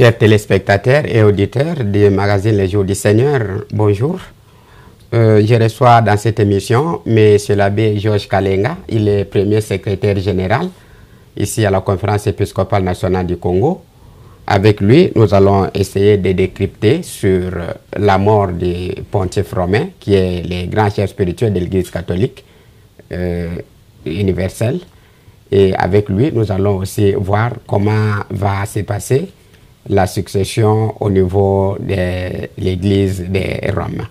Chers téléspectateurs et auditeurs du magazine Les Jours du Seigneur, bonjour. Je reçois dans cette émission M. l'abbé Georges Kalenga, il est premier secrétaire général ici à la Conférence épiscopale nationale du Congo. Avec lui, nous allons essayer de décrypter sur la mort du pontife romain, qui est le grand chef spirituel de l'Église catholique universelle. Et avec lui, nous allons aussi voir comment va se passer la succession au niveau de l'Église de Rome.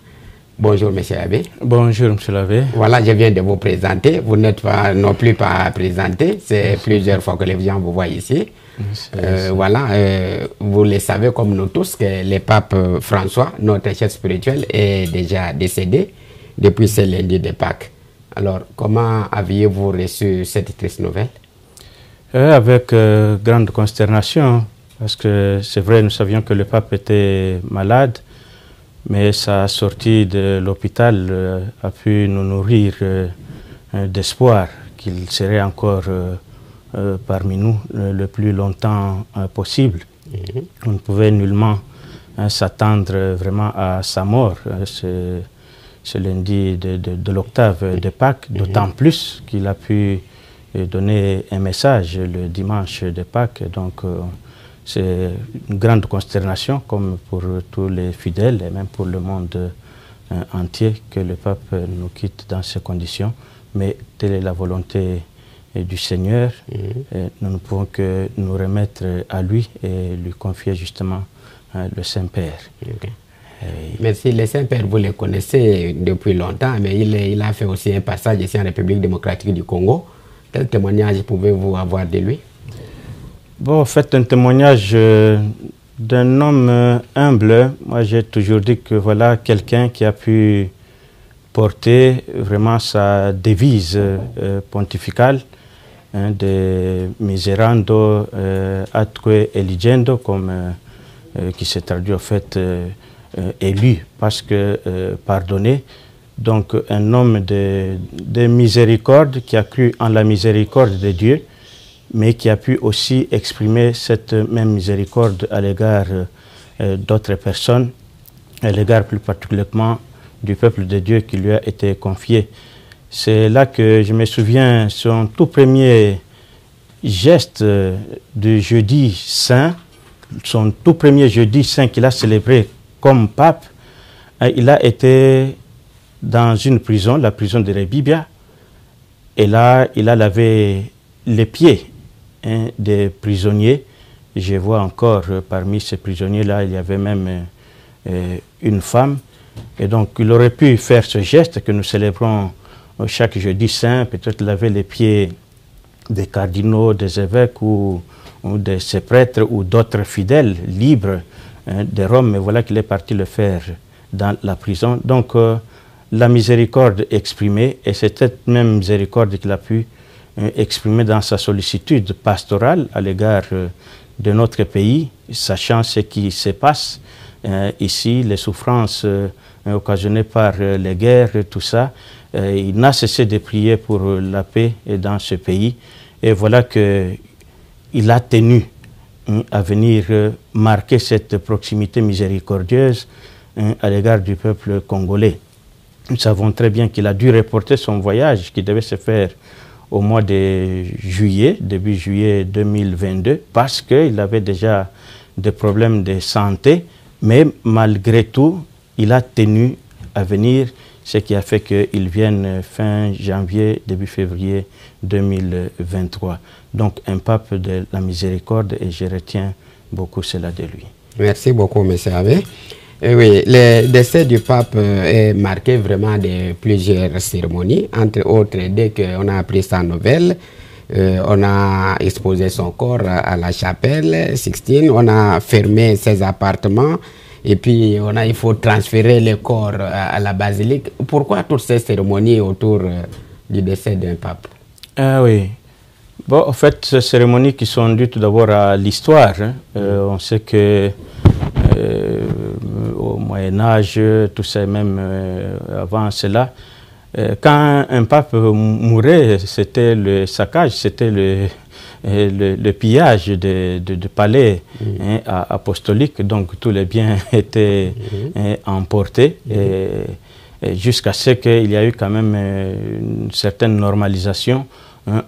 Bonjour, monsieur l'abbé. Bonjour, monsieur l'abbé. Voilà, je viens de vous présenter. Vous n'êtes pas non plus pas présenté. C'est plusieurs fois que les gens vous voient ici. Voilà, vous le savez comme nous tous que le pape François, notre chef spirituel, est déjà décédé depuis ce lundi de Pâques. Alors, comment aviez-vous reçu cette triste nouvelle? Avec grande consternation, parce que c'est vrai, nous savions que le pape était malade, mais sa sortie de l'hôpital a pu nous nourrir d'espoir qu'il serait encore parmi nous le plus longtemps possible. On ne pouvait nullement s'attendre vraiment à sa mort ce lundi de l'octave de Pâques, d'autant plus qu'il a pu donner un message le dimanche de Pâques. Donc c'est une grande consternation, comme pour tous les fidèles et même pour le monde entier, que le pape nous quitte dans ces conditions. Mais telle est la volonté du Seigneur. Nous ne pouvons que nous remettre à lui et lui confier justement le Saint-Père. Merci. Le Saint-Père, vous le connaissez depuis longtemps, mais il a fait aussi un passage ici en République démocratique du Congo. Quel témoignage pouvez-vous avoir de lui? Bon, faites un témoignage d'un homme humble. Moi, j'ai toujours dit que voilà quelqu'un qui a pu porter vraiment sa devise pontificale, de miserando atque eligendo, comme qui se traduit en fait élu, parce que pardonné. Donc un homme de miséricorde qui a cru en la miséricorde de Dieu, mais qui a pu aussi exprimer cette même miséricorde à l'égard d'autres personnes, à l'égard plus particulièrement du peuple de Dieu qui lui a été confié. C'est là que je me souviens son tout premier geste du jeudi saint, son tout premier jeudi saint qu'il a célébré comme pape. Il a été dans une prison, la prison de Rebibia, et là il a lavé les pieds des prisonniers. Je vois encore parmi ces prisonniers-là, il y avait même une femme. Et donc, il aurait pu faire ce geste que nous célébrons chaque jeudi saint, peut-être laver les pieds des cardinaux, des évêques ou de ces prêtres ou d'autres fidèles libres de Rome. Mais voilà qu'il est parti le faire dans la prison. Donc, la miséricorde exprimée, et c'est cette même miséricorde qu'il a pu exprimer dans sa sollicitude pastorale à l'égard de notre pays, sachant ce qui se passe ici, les souffrances occasionnées par les guerres, tout ça. Il n'a cessé de prier pour la paix dans ce pays. Et voilà qu'il a tenu à venir marquer cette proximité miséricordieuse à l'égard du peuple congolais. Nous savons très bien qu'il a dû reporter son voyage qui devait se faire au mois de juillet, début juillet 2022, parce qu'il avait déjà des problèmes de santé, mais malgré tout, il a tenu à venir, ce qui a fait qu'il vienne fin janvier, début février 2023. Donc un pape de la miséricorde, et je retiens beaucoup cela de lui. Merci beaucoup, M. Abbé. Oui, le décès du pape est marqué vraiment de plusieurs cérémonies. Entre autres, dès qu'on a appris sa nouvelle, on a exposé son corps à la chapelle Sixtine, on a fermé ses appartements et puis il faut transférer le corps à la basilique. Pourquoi toutes ces cérémonies autour du décès d'un pape? Ah oui. Bon, en fait, ces cérémonies qui sont dues tout d'abord à l'histoire. On sait que au Moyen-Âge, tout ça, même avant cela, quand un pape mourait, c'était le saccage, c'était le pillage de palais apostoliques, donc tous les biens étaient emportés, jusqu'à ce qu'il y a eu quand même une certaine normalisation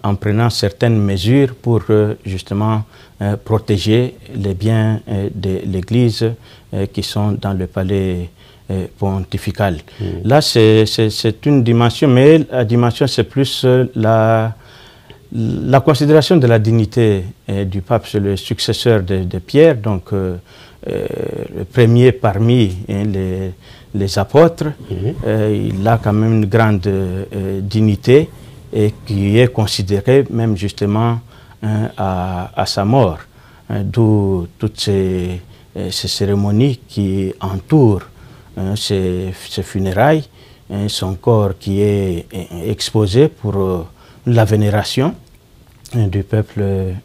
en prenant certaines mesures pour justement protéger les biens de l'Église qui sont dans le palais pontifical. Là, c'est une dimension, mais la dimension, c'est plus la considération de la dignité du pape. C'est le successeur de Pierre, donc le premier parmi les apôtres. Il a quand même une grande dignité et qui est considérée même justement à sa mort. D'où toutes ces cérémonies qui entourent ces funérailles, son corps qui est exposé pour la vénération du peuple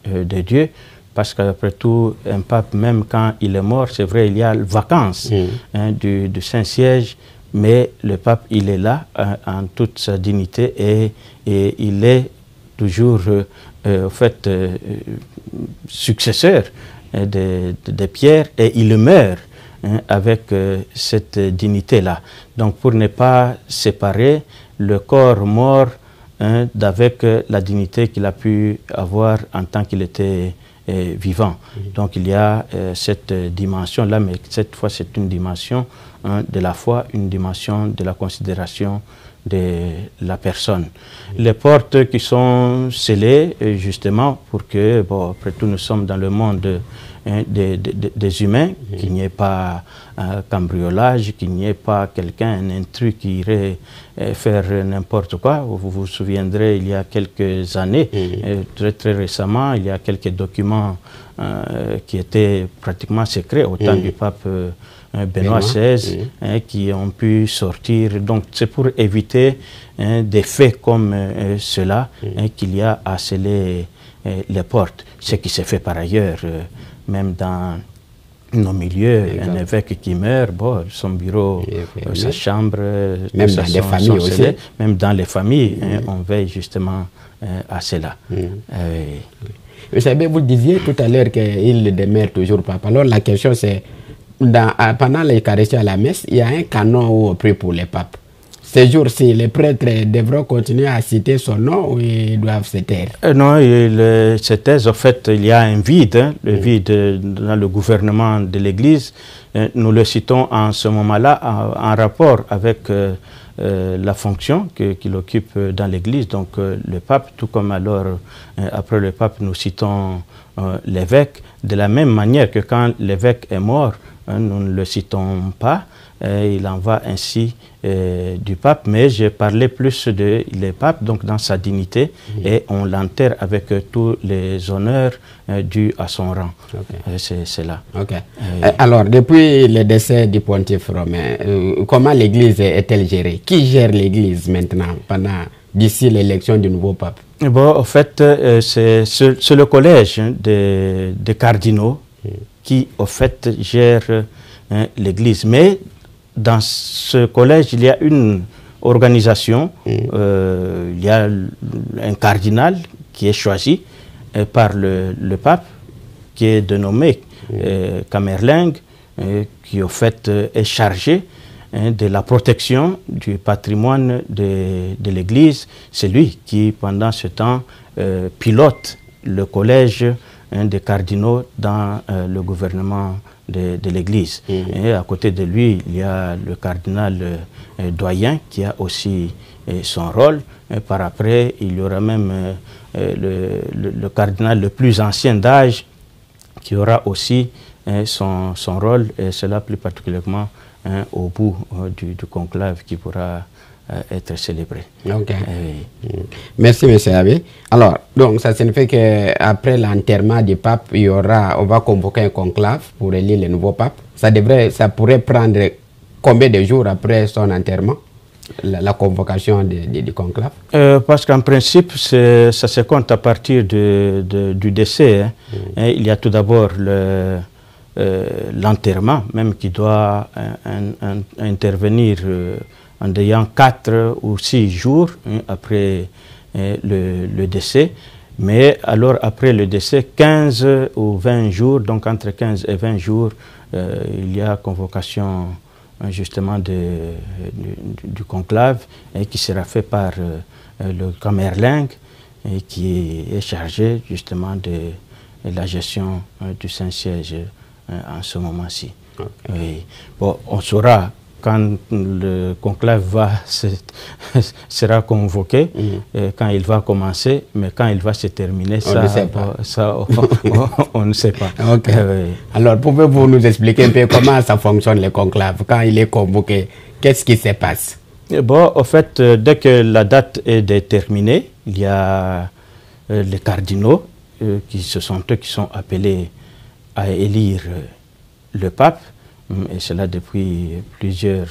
de Dieu, parce qu'après tout, un pape, même quand il est mort, c'est vrai, il y a vacances du Saint-Siège, mais le pape, il est là en toute sa dignité et il est toujours, en fait, successeur de Pierre, et il meurt avec cette dignité-là. Donc, pour ne pas séparer le corps mort d'avec la dignité qu'il a pu avoir en tant qu'il était vivant. Donc, il y a cette dimension-là, mais cette fois, c'est une dimension de la foi, une dimension de la considération de la personne. Les portes qui sont scellées, justement, pour que, bon, après tout, nous sommes dans le monde des humains, qu'il n'y ait pas cambriolage, qu'il n'y ait pas quelqu'un, un intrus qui irait faire n'importe quoi. Vous vous souviendrez, il y a quelques années, très récemment, il y a quelques documents qui étaient pratiquement secrets au temps du pape Benoît XVI, qui ont pu sortir. Donc c'est pour éviter des faits comme cela qu'il y a à sceller les portes. Ce qui s'est fait par ailleurs, même dans nos milieux, un évêque qui meurt, bon, son bureau, sa chambre, même dans les familles aussi. Même dans les familles, on veille justement à cela. Vous savez, vous disiez tout à l'heure qu'il demeure toujours pape. Alors la question c'est, pendant l'Eucharistie à la messe, il y a un canon où on prie pour les papes. Ces jours-ci, les prêtres devront continuer à citer son nom ou ils doivent se taire? Non, se taisent. En fait, il y a un vide, le vide dans le gouvernement de l'Église. Nous le citons en ce moment-là en rapport avec la fonction qu'il occupe dans l'Église. Donc le pape, tout comme alors après le pape, nous citons l'évêque. De la même manière que quand l'évêque est mort, nous ne le citons pas. Il en va ainsi du pape, mais j'ai parlé plus de les papes, donc dans sa dignité, et on l'enterre avec tous les honneurs dus à son rang. C'est là. Alors, depuis le décès du pontife romain, comment l'Église est-elle gérée? Qui gère l'Église maintenant, d'ici l'élection du nouveau pape? Bon, en fait, c'est le collège des cardinaux qui, en fait, gère l'Église. Mais dans ce collège, il y a une organisation, il y a un cardinal qui est choisi par le pape, qui est dénommé Camerlingue, qui en fait est chargé de la protection du patrimoine de l'Église. C'est lui qui, pendant ce temps, pilote le collège des cardinaux dans le gouvernement de l'Église. Et à côté de lui, il y a le cardinal doyen qui a aussi son rôle. Et par après, il y aura même le cardinal le plus ancien d'âge qui aura aussi son rôle, et cela plus particulièrement au bout du conclave qui pourra être célébré. Merci, M. Abbé. Alors, donc, ça signifie qu'après l'enterrement du pape, on va convoquer un conclave pour élire le nouveau pape. Ça pourrait prendre combien de jours après son enterrement, la convocation du conclave? Parce qu'en principe, ça se compte à partir du décès. Il y a tout d'abord l'enterrement, même qui doit intervenir en ayant 4 ou 6 jours après le décès. Mais alors, après le décès, 15 ou 20 jours, donc entre 15 et 20 jours, il y a convocation justement du conclave qui sera fait par le Camerlingue et qui est chargé justement de la gestion du Saint-Siège en ce moment-ci. Okay. Oui. Bon, on saura quand le conclave sera convoqué, quand il va commencer, mais quand il va se terminer, on ne sait pas. Okay. Alors, pouvez-vous nous expliquer un peu comment ça fonctionne le conclave? Quand il est convoqué, qu'est-ce qui se passe? Bon, en fait, dès que la date est déterminée, il y a les cardinaux, ce sont eux qui sont appelés à élire le pape, et cela depuis plusieurs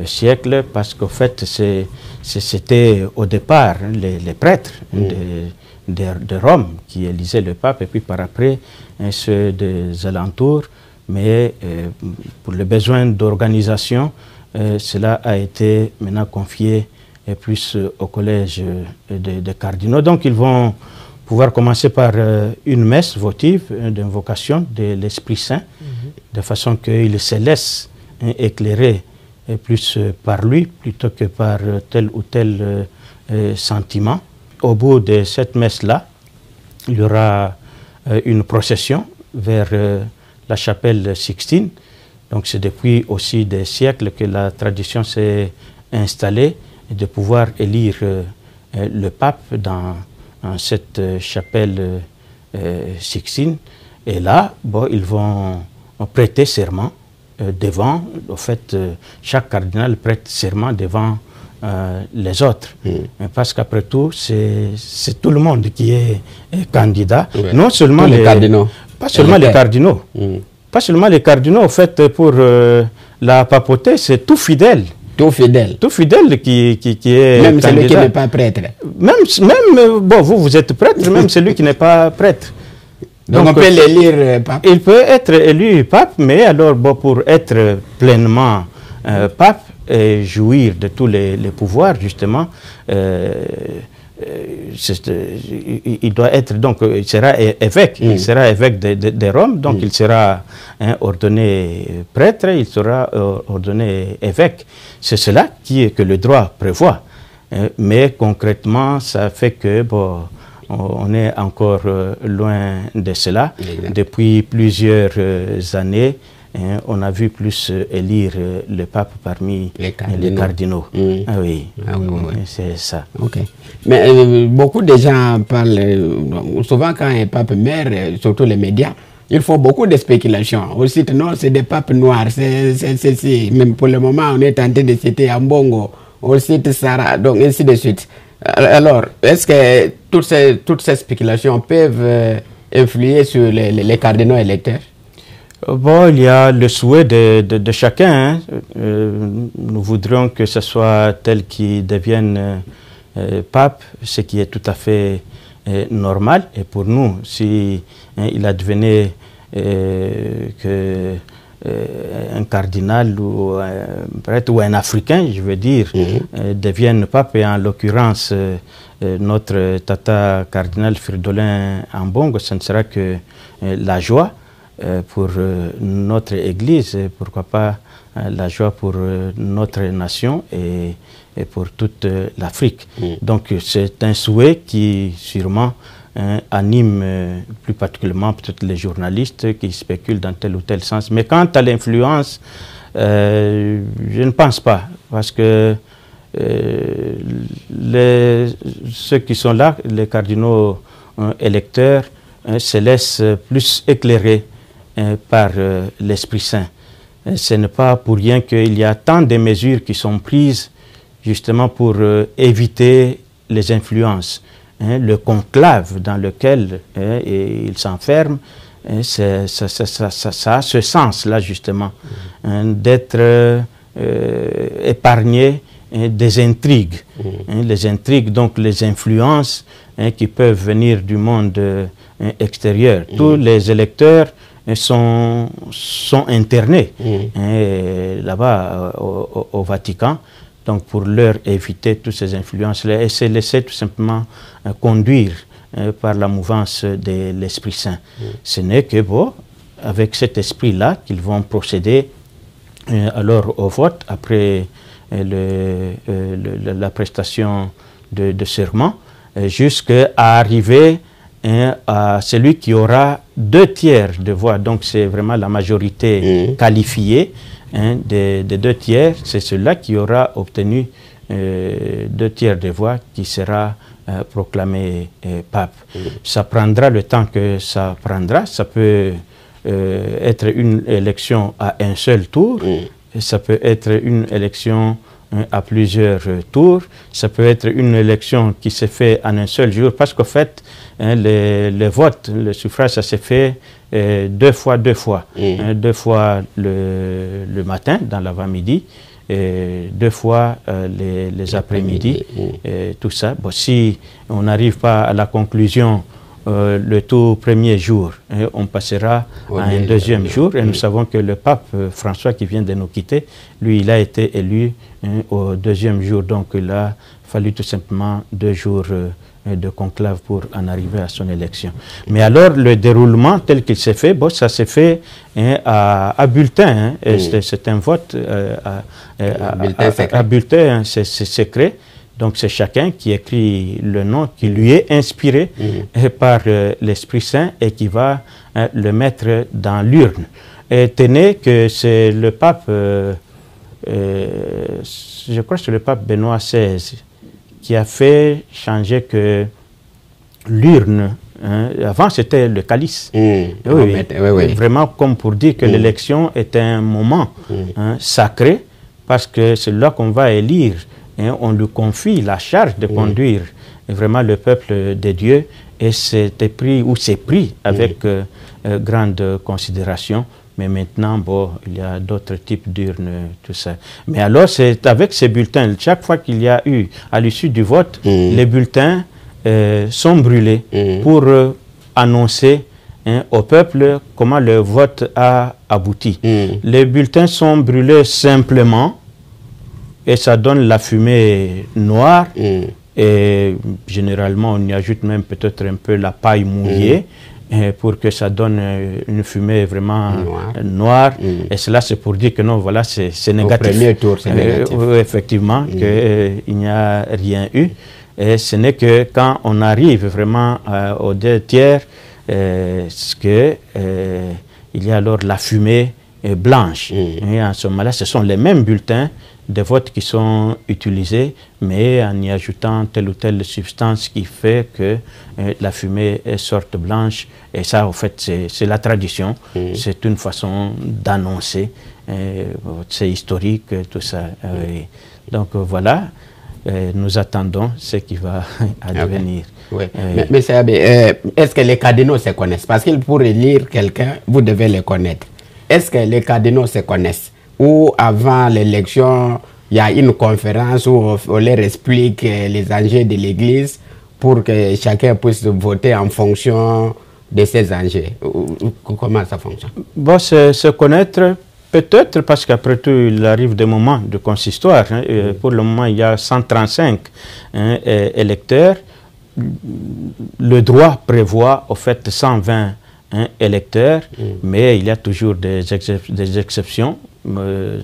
siècles, parce qu'en fait, c'était au départ les prêtres de Rome qui élisaient le pape, et puis par après, ceux des alentours, mais pour le besoin d'organisation, cela a été maintenant confié plus au collège des cardinaux. Donc, ils vont pouvoir commencer par une messe votive d'invocation de l'Esprit Saint, de façon qu'il se laisse éclairer plus par lui plutôt que par tel ou tel sentiment. Au bout de cette messe-là, il y aura une procession vers la chapelle Sixtine. Donc c'est depuis aussi des siècles que la tradition s'est installée de pouvoir élire le pape dans cette chapelle Sixtine. Et là, bon, ils vont prêter serment devant, au fait, chaque cardinal prête serment devant les autres. Parce qu'après tout, c'est tout le monde qui est candidat. Ouais. Non seulement les cardinaux. Pas seulement les cardinaux. Pas seulement les cardinaux, au fait, pour la papauté, c'est tout fidèle. Tout fidèle. Tout fidèle qui est même candidat. Celui qui n'est pas prêtre. Même bon, vous êtes prêtre, même celui qui n'est pas prêtre. Donc on peut l'élire pape. Il peut être élu pape, mais alors bon, pour être pleinement pape et jouir de tous les pouvoirs, justement, il doit être, donc, il sera évêque, il sera évêque de Rome, donc il sera ordonné prêtre, il sera ordonné évêque. C'est cela que le droit prévoit. Mais concrètement, ça fait que, bon, on est encore loin de cela. Depuis plusieurs années, on a vu plus élire le pape parmi les cardinaux. Ah oui, c'est ça. Okay. Mais beaucoup de gens parlent, souvent quand un pape meurt, surtout les médias, il faut beaucoup de spéculations. On cite, non, c'est des papes noirs, c'est ceci. Même pour le moment, on est tenté de citer Ambongo, on cite Sarah, donc ainsi de suite. Alors, est-ce que toutes ces spéculations peuvent influer sur les cardinaux électeurs? Bon, il y a le souhait de chacun. Nous voudrions que ce soit tel qui devienne pape, ce qui est tout à fait normal. Et pour nous, si il advenait que un cardinal ou un prêtre ou un Africain, je veux dire, devienne pape, et en l'occurrence notre tata cardinal Fridolin Ambongo, ce ne sera que la joie pour notre Église, et pourquoi pas la joie pour notre nation et pour toute l'Afrique. Donc c'est un souhait qui sûrement anime plus particulièrement peut-être les journalistes qui spéculent dans tel ou tel sens. Mais quant à l'influence, je ne pense pas, parce que ceux qui sont là, les cardinaux électeurs, se laissent plus éclairer par l'Esprit Saint. Ce n'est pas pour rien qu'il y a tant de mesures qui sont prises justement pour éviter les influences. Le conclave dans lequel il s'enferme, ça a ce sens-là justement, d'être épargné des intrigues. Les intrigues, donc les influences qui peuvent venir du monde extérieur. Tous les électeurs sont internés là-bas au Vatican, donc pour leur éviter toutes ces influences-là et se laisser tout simplement conduire par la mouvance de l'Esprit Saint. Ce n'est que bon, avec cet esprit-là qu'ils vont procéder alors au vote après la prestation de serment, jusqu'à arriver à celui qui aura 2/3 de voix. Donc c'est vraiment la majorité qualifiée des 2/3. C'est celui-là qui aura obtenu 2/3 des voix qui sera proclamé pape. Ça prendra le temps que ça prendra. Ça peut être une élection à un seul tour. Ça peut être une élection à plusieurs tours. Ça peut être une élection qui se fait en un seul jour, parce qu'en fait, le vote, le suffrage, ça se fait 2 fois. 2 fois le matin, dans l'avant-midi, et 2 fois les après-midi, tout ça. Bon, si on n'arrive pas à la conclusion le tout premier jour, on passera à un deuxième jour, et nous savons que le pape François, qui vient de nous quitter, lui, il a été élu au deuxième jour, donc il a fallu tout simplement 2 jours de conclave pour en arriver à son élection. Mais alors, le déroulement tel qu'il s'est fait, bon, ça s'est fait à bulletin, c'est un vote à bulletin, c'est secret. Donc c'est chacun qui écrit le nom qui lui est inspiré par l'Esprit Saint et qui va le mettre dans l'urne. Et tenez que c'est le pape, je crois que c'est le pape Benoît XVI, qui a fait changer que l'urne, avant c'était le calice. Vraiment comme pour dire que l'élection est un moment sacré, parce que c'est là qu'on va élire. On lui confie la charge de conduire vraiment le peuple de Dieu, et c'était pris, ou c'est pris avec grande considération. Mais maintenant, bon, il y a d'autres types d'urnes, tout ça. Mais alors, c'est avec ces bulletins, chaque fois qu'il y a eu, à l'issue du vote, les bulletins sont brûlés pour annoncer au peuple comment le vote a abouti. Les bulletins sont brûlés simplement, et ça donne la fumée noire, et généralement on y ajoute même peut-être un peu la paille mouillée pour que ça donne une fumée vraiment noire. Et cela c'est pour dire que non, voilà, c'est négatif. Au premier tour, c'est négatif. Effectivement, qu'il n'y a rien eu. Et ce n'est que quand on arrive vraiment aux 2/3, il y a alors la fumée blanche. Et en ce moment-là, ce sont les mêmes bulletins de vote qui sont utilisés, mais en y ajoutant telle ou telle substance qui fait que la fumée sorte blanche. Et ça, en fait, c'est la tradition. C'est une façon d'annoncer. C'est historique, tout ça. Donc voilà, nous attendons ce qui va advenir. Mais est-ce que les cardinaux se connaissent? Parce que pour élire quelqu'un, vous devez les connaître. Est-ce que les cardinaux se connaissent? Ou avant l'élection, il y a une conférence où on leur explique les enjeux de l'Église pour que chacun puisse voter en fonction de ces enjeux. Comment ça fonctionne? Bon, se connaître, peut-être, parce qu'après tout, il arrive des moments de consistoire. Pour le moment, il y a 135 électeurs. Le droit prévoit, au fait, 120 électeurs, mais il y a toujours des exceptions.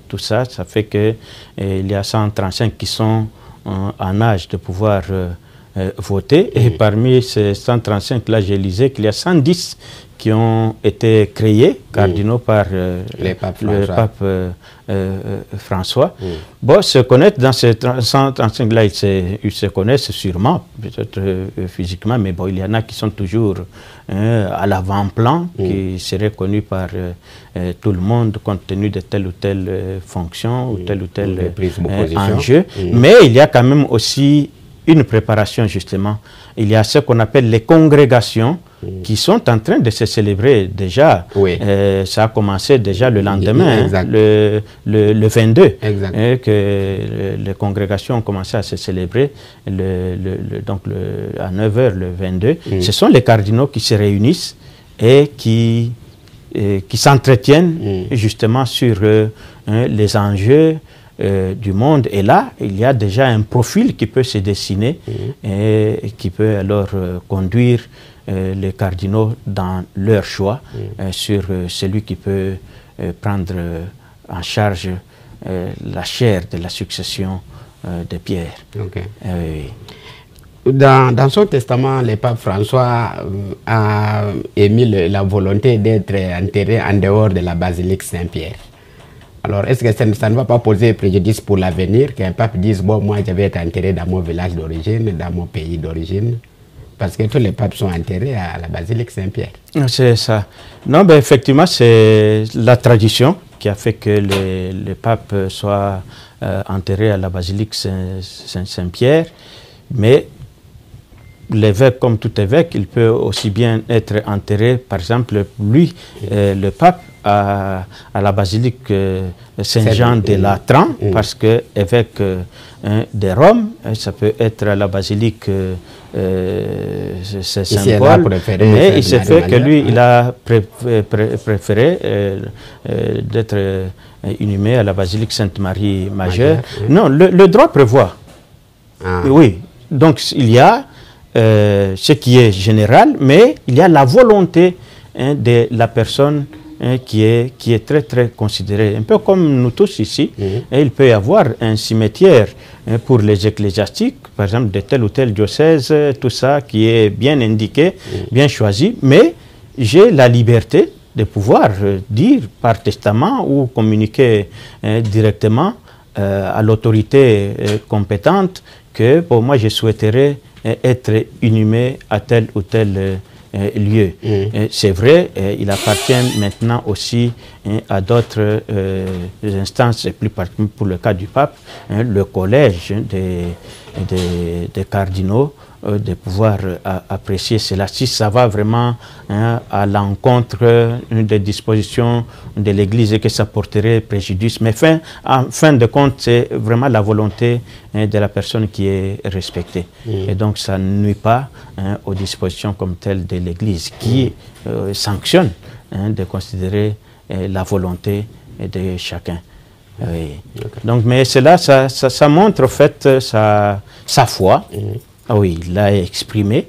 Tout ça, ça fait que il y a 135 qui sont en âge de pouvoir voter. Et parmi ces 135-là, j'ai lisé qu'il y a 110 qui ont été créés, cardinaux, par le pape François. Bon, se connaître dans ces 135-là, ils se connaissent sûrement, peut-être physiquement, mais bon, il y en a qui sont toujours à l'avant-plan, qui seraient connus par tout le monde, compte tenu de telle ou telle fonction, ou tel enjeu. Mais il y a quand même aussi une préparation, justement. Il y a ce qu'on appelle les congrégations qui sont en train de se célébrer déjà. Ça a commencé déjà le lendemain, le 22, que les congrégations ont commencé à se célébrer donc à 9h le 22. Ce sont les cardinaux qui se réunissent et qui s'entretiennent justement sur les enjeux du monde. Et là, il y a déjà un profil qui peut se dessiner et qui peut alors conduire les cardinaux dans leur choix sur celui qui peut prendre en charge la chaire de la succession de Pierre. Okay. Dans son testament, le pape François a émis la volonté d'être enterré en dehors de la basilique Saint-Pierre. Alors, est-ce que ça ne va pas poser préjudice pour l'avenir qu'un pape dise, bon, moi, je vais être enterré dans mon village d'origine, dans mon pays d'origine? Parce que tous les papes sont enterrés à la basilique Saint-Pierre. C'est ça. Non, ben, effectivement, c'est la tradition qui a fait que le pape soit enterré à la basilique Saint-Pierre. Mais l'évêque, comme tout évêque, il peut aussi bien être enterré, par exemple, lui, le pape, à la basilique Saint-Jean de Latran, parce que évêque de Rome, ça peut être à la basilique Saint-Paul, mais il s'est fait que lui, il a préféré d'être inhumé à la basilique Sainte-Marie Majeure. Non, le droit prévoit. Oui, donc il y a ce qui est général, mais il y a la volonté de la personne qui est très très considérée. Un peu comme nous tous ici, il peut y avoir un cimetière pour les ecclésiastiques, par exemple de tel ou tel diocèse, tout ça qui est bien indiqué, bien choisi, mais j'ai la liberté de pouvoir dire par testament ou communiquer directement à l'autorité compétente que pour moi je souhaiterais être inhumé à tel ou tel lieu. C'est vrai, il appartient maintenant aussi à d'autres instances, et plus particulièrement pour le cas du pape, le collège des cardinaux, de pouvoir apprécier cela, si ça va vraiment à l'encontre des dispositions de l'Église et que ça porterait préjudice. Mais en fin de compte, c'est vraiment la volonté de la personne qui est respectée. Et donc, ça ne nuit pas aux dispositions comme telles de l'Église qui sanctionne de considérer la volonté de chacun. Donc, mais cela, ça montre en fait sa foi. Oui, il l'a exprimé.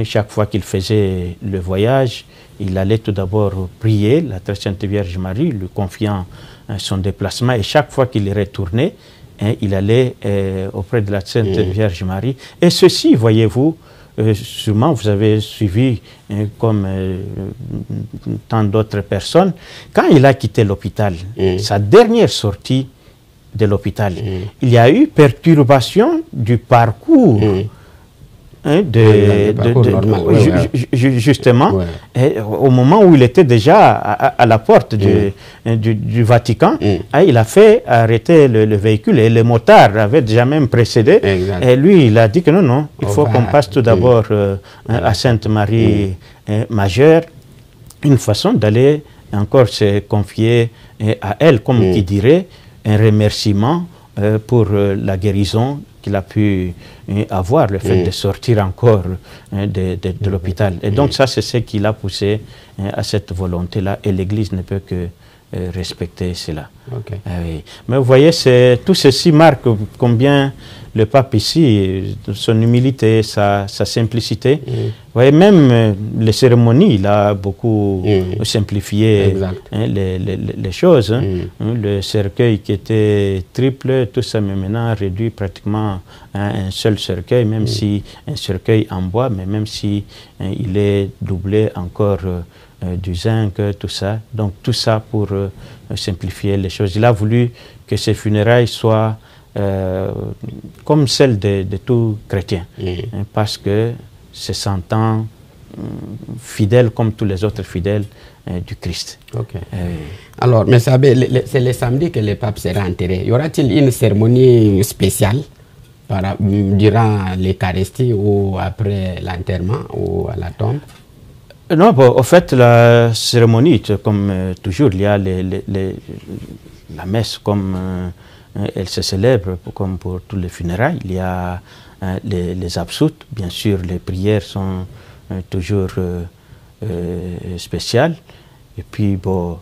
Chaque fois qu'il faisait le voyage, il allait tout d'abord prier la Très Sainte Vierge Marie, lui confiant son déplacement. Et chaque fois qu'il retournait, il allait auprès de la Sainte Vierge Marie. Et ceci, voyez-vous, sûrement vous avez suivi comme tant d'autres personnes, quand il a quitté l'hôpital, sa dernière sortie de l'hôpital, il y a eu perturbation du parcours. Justement, au moment où il était déjà à la porte du Vatican, il a fait arrêter le véhicule et le motard avait déjà même précédé. Et lui, il a dit que non, il faut qu'on passe tout d'abord à Sainte-Marie Majeure, une façon d'aller encore se confier à elle, comme qui dirait, un remerciement pour la guérison qu'il a pu avoir, le fait de sortir encore de l'hôpital. Et donc ça, c'est ce qui l'a poussé à cette volonté-là, et l'Église ne peut que respecter cela. Oui. Mais vous voyez, tout ceci marque combien le pape ici, son humilité, sa simplicité. Vous voyez, même les cérémonies, il a beaucoup simplifié les choses. Le cercueil qui était triple, tout ça, mais maintenant réduit pratiquement à un seul cercueil, même si un cercueil en bois, mais même si il est doublé encore du zinc, tout ça. Donc tout ça pour simplifier les choses. Il a voulu que ces funérailles soient comme celle de tout chrétien, parce que se sentant fidèle comme tous les autres fidèles du Christ. Alors, mais c'est le samedi que le pape sera enterré. Y aura-t-il une cérémonie spéciale durant l'Eucharistie ou après l'enterrement ou à la tombe? Non, bon, en fait, la cérémonie, comme toujours, il y a la messe comme elle se célèbre comme pour tous les funérailles. Il y a les absoutes, bien sûr, les prières sont toujours spéciales. Et puis, bon,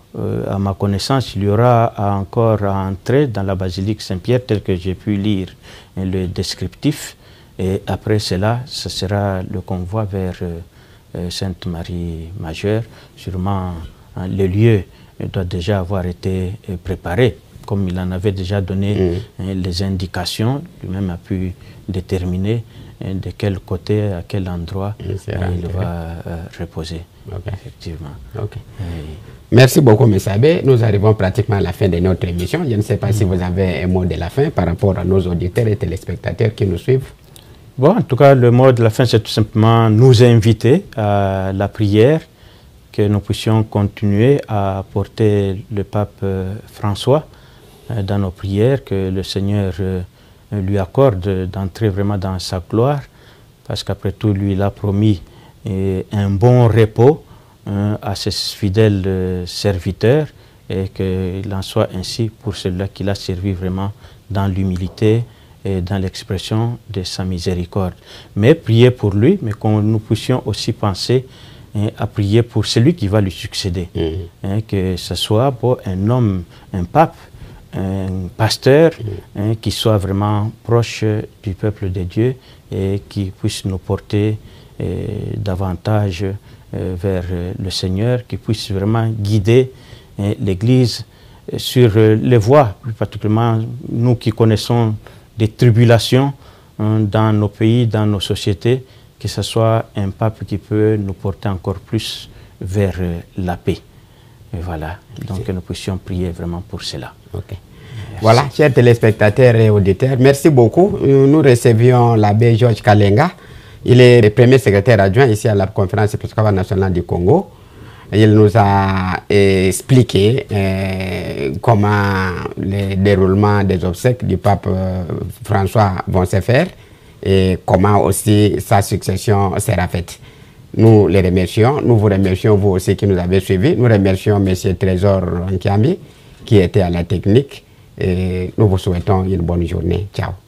à ma connaissance, il y aura encore à entrer dans la basilique Saint-Pierre, tel que j'ai pu lire le descriptif. Et après cela, ce sera le convoi vers Sainte-Marie Majeure. Sûrement, hein, le lieu doit déjà avoir été préparé, comme il en avait déjà donné les indications. Lui-même a pu déterminer de quel côté, à quel endroit il va reposer. Effectivement. Merci beaucoup, M. Abbé. Nous arrivons pratiquement à la fin de notre émission. Je ne sais pas si vous avez un mot de la fin par rapport à nos auditeurs et téléspectateurs qui nous suivent. Bon, en tout cas, le mot de la fin, c'est tout simplement nous inviter à la prière, que nous puissions continuer à porter le pape François dans nos prières, que le Seigneur lui accorde d'entrer vraiment dans sa gloire, parce qu'après tout, lui, il a promis un bon repos à ses fidèles serviteurs, et qu'il en soit ainsi pour ceux-là qu'il a servi vraiment dans l'humilité et dans l'expression de sa miséricorde. Mais prier pour lui, mais que nous puissions aussi penser à prier pour celui qui va lui succéder. Que ce soit un homme, un pape, un pasteur, qui soit vraiment proche du peuple de Dieu et qui puisse nous porter davantage vers le Seigneur, qui puisse vraiment guider l'Église sur les voies, plus particulièrement nous qui connaissons des tribulations dans nos pays, dans nos sociétés, que ce soit un pape qui peut nous porter encore plus vers la paix. Et voilà, donc que nous puissions prier vraiment pour cela. Voilà, chers téléspectateurs et auditeurs, merci beaucoup. Nous recevions l'abbé Georges Kalenga. Il est le premier secrétaire adjoint ici à la Conférence épiscopale nationale du Congo. Il nous a expliqué comment le déroulement des obsèques du pape François vont se faire et comment aussi sa succession sera faite. Nous les remercions, nous vous remercions vous aussi qui nous avez suivis. Nous remercions M. Trésor Nkiambi qui était à la technique et nous vous souhaitons une bonne journée. Ciao.